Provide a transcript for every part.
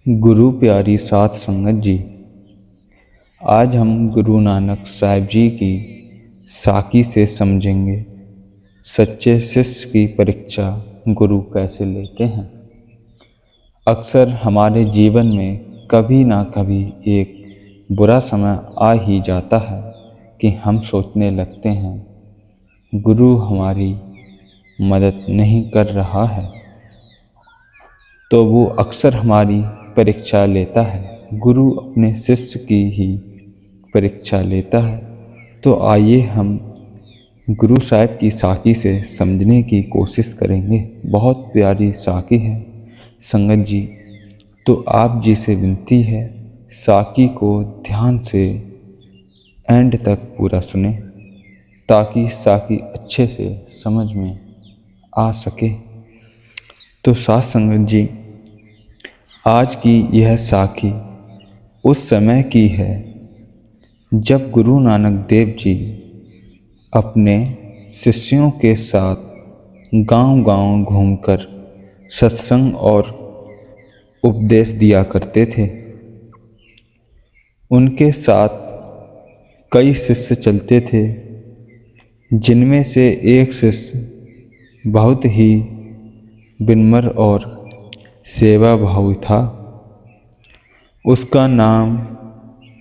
गुरु प्यारी साध संगत जी, आज हम गुरु नानक साहिब जी की साकी से समझेंगे सच्चे शिष्य की परीक्षा गुरु कैसे लेते हैं। अक्सर हमारे जीवन में कभी ना कभी एक बुरा समय आ ही जाता है कि हम सोचने लगते हैं गुरु हमारी मदद नहीं कर रहा है, तो वो अक्सर हमारी परीक्षा लेता है। गुरु अपने शिष्य की ही परीक्षा लेता है। तो आइए हम गुरु साहिब की साकी से समझने की कोशिश करेंगे। बहुत प्यारी साकी है संगत जी, तो आप जी से विनती है साकी को ध्यान से एंड तक पूरा सुने ताकि साकी अच्छे से समझ में आ सके। तो साथ संगत जी, आज की यह साखी उस समय की है जब गुरु नानक देव जी अपने शिष्यों के साथ गांव-गांव घूमकर सत्संग और उपदेश दिया करते थे। उनके साथ कई शिष्य चलते थे, जिनमें से एक शिष्य बहुत ही विनम्र और सेवा भावी था। उसका नाम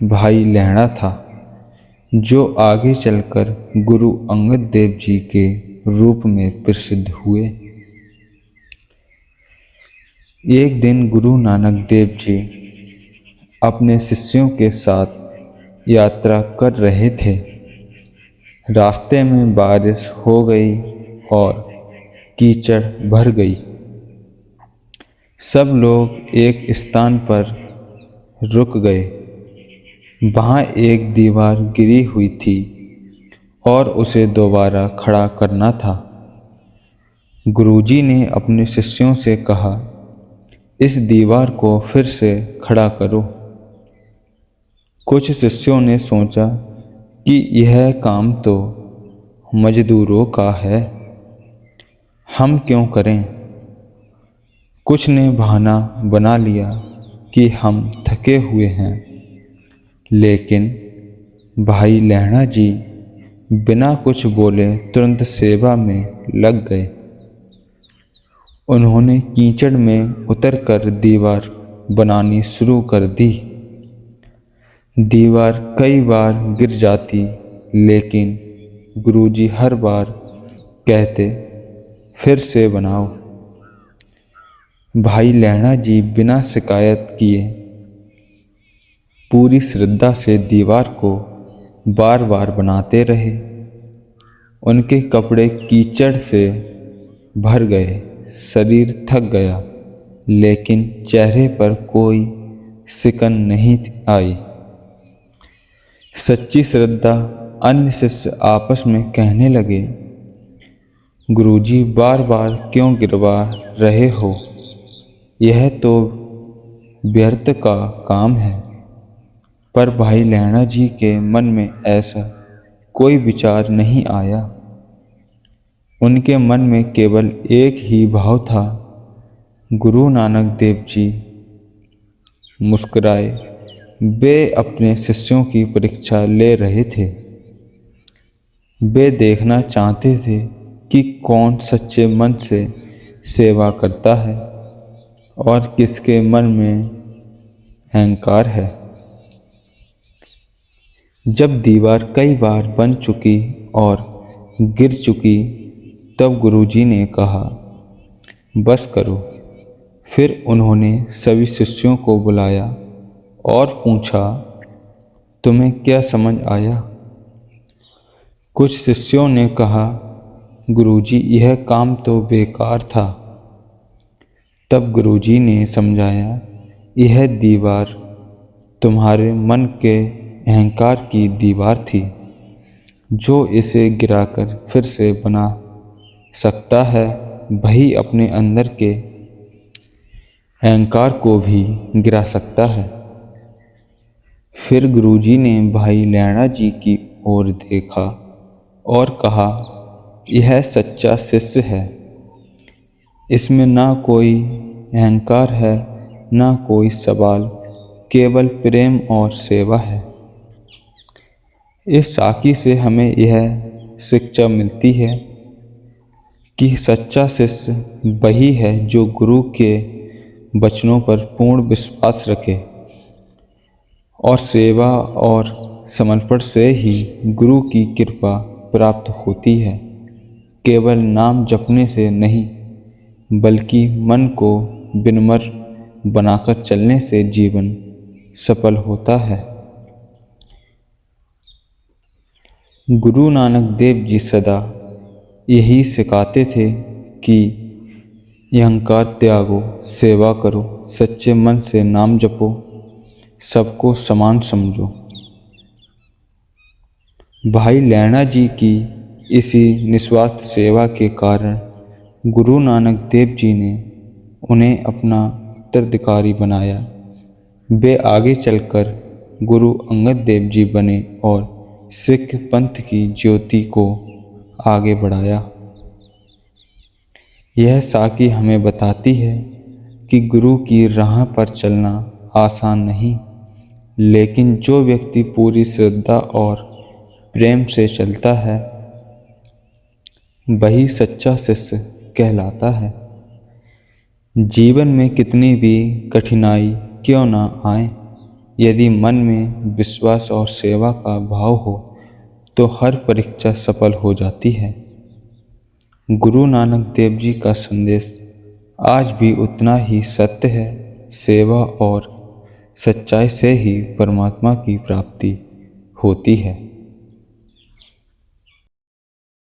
भाई लहड़ा था, जो आगे चलकर गुरु अंगद देव जी के रूप में प्रसिद्ध हुए। एक दिन गुरु नानक देव जी अपने शिष्यों के साथ यात्रा कर रहे थे। रास्ते में बारिश हो गई और कीचड़ भर गई। सब लोग एक स्थान पर रुक गए। वहाँ एक दीवार गिरी हुई थी और उसे दोबारा खड़ा करना था। गुरुजी ने अपने शिष्यों से कहा, इस दीवार को फिर से खड़ा करो। कुछ शिष्यों ने सोचा कि यह काम तो मजदूरों का है, हम क्यों करें। कुछ ने बहाना बना लिया कि हम थके हुए हैं, लेकिन भाई लहड़ा जी बिना कुछ बोले तुरंत सेवा में लग गए। उन्होंने कीचड़ में उतरकर दीवार बनानी शुरू कर दी। दीवार कई बार गिर जाती, लेकिन गुरुजी हर बार कहते, फिर से बनाओ। भाई लहड़ा जी बिना शिकायत किए पूरी श्रद्धा से दीवार को बार बार बनाते रहे। उनके कपड़े कीचड़ से भर गए, शरीर थक गया, लेकिन चेहरे पर कोई सिकन नहीं आई। सच्ची श्रद्धा। अन्य शिष्य आपस में कहने लगे, गुरुजी बार बार क्यों गिरवा रहे हो, यह तो व्यर्थ का काम है। पर भाई लहड़ा जी के मन में ऐसा कोई विचार नहीं आया। उनके मन में केवल एक ही भाव था। गुरु नानक देव जी मुस्कुराए। वे अपने शिष्यों की परीक्षा ले रहे थे। वे देखना चाहते थे कि कौन सच्चे मन से सेवा करता है और किसके मन में अहंकार है। जब दीवार कई बार बन चुकी और गिर चुकी, तब गुरुजी ने कहा, बस करो। फिर उन्होंने सभी शिष्यों को बुलाया और पूछा, तुम्हें क्या समझ आया। कुछ शिष्यों ने कहा, गुरुजी यह काम तो बेकार था। तब गुरुजी ने समझाया, यह दीवार तुम्हारे मन के अहंकार की दीवार थी। जो इसे गिराकर फिर से बना सकता है, वही अपने अंदर के अहंकार को भी गिरा सकता है। फिर गुरुजी ने भाई लहड़ा जी की ओर देखा और कहा, यह सच्चा शिष्य है। इसमें ना कोई अहंकार है, ना कोई सवाल, केवल प्रेम और सेवा है। इस साकी से हमें यह शिक्षा मिलती है कि सच्चा शिष्य वही है जो गुरु के वचनों पर पूर्ण विश्वास रखे और सेवा और समर्पण से ही गुरु की कृपा प्राप्त होती है। केवल नाम जपने से नहीं, बल्कि मन को विनम्र बनाकर चलने से जीवन सफल होता है। गुरु नानक देव जी सदा यही सिखाते थे कि अहंकार त्यागो, सेवा करो, सच्चे मन से नाम जपो, सबको समान समझो। भाई लैणा जी की इसी निस्वार्थ सेवा के कारण गुरु नानक देव जी ने उन्हें अपना उत्तराधिकारी बनाया। वे आगे चलकर गुरु अंगद देव जी बने और सिख पंथ की ज्योति को आगे बढ़ाया। यह साकी हमें बताती है कि गुरु की राह पर चलना आसान नहीं, लेकिन जो व्यक्ति पूरी श्रद्धा और प्रेम से चलता है वही सच्चा शिष्य कहलाता है। जीवन में कितनी भी कठिनाई क्यों ना आए, यदि मन में विश्वास और सेवा का भाव हो तो हर परीक्षा सफल हो जाती है। गुरु नानक देव जी का संदेश आज भी उतना ही सत्य है। सेवा और सच्चाई से ही परमात्मा की प्राप्ति होती है।